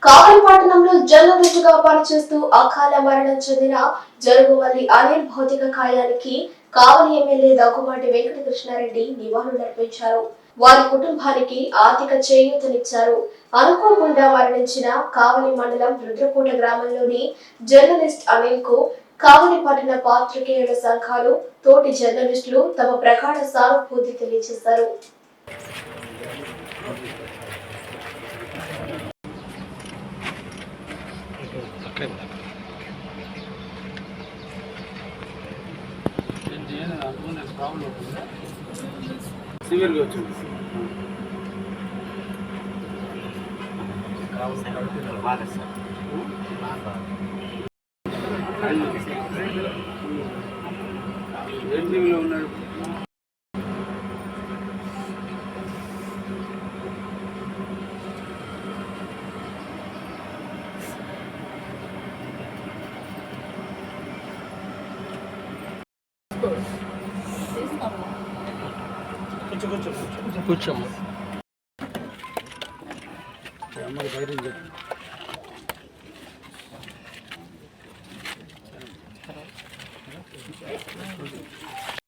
కావలిపట్టణంలో జర్నలిస్టుగా పనిచేస్తూ అకాల మరణం చెందిన జరుగుమల్లి అనిల్ భౌతిక కాయానికి కావలి ఎమ్మెల్యే దగ్గుమాటి వెంకటకృష్ణారెడ్డి నివాళులర్పించారు. వారి కుటుంబానికి ఆర్థిక చేయూతనిచ్చారు. అనుకోకుండా మరణించిన కావలి మండలం రుద్రకోట గ్రామంలోని జర్నలిస్ట్ అనిల్ కు కావలి పట్టణ పాత్రికేయుల సంఘాలు, తోటి జర్నలిస్టులు తమ ప్రగాఢ సానుభూతి తెలియజేశారు. సివిల్గా వచ్చింది ఎన్టీవీలో ఉన్నాడు. కూర్చోమ్మ ధైర్యం చెప్పు.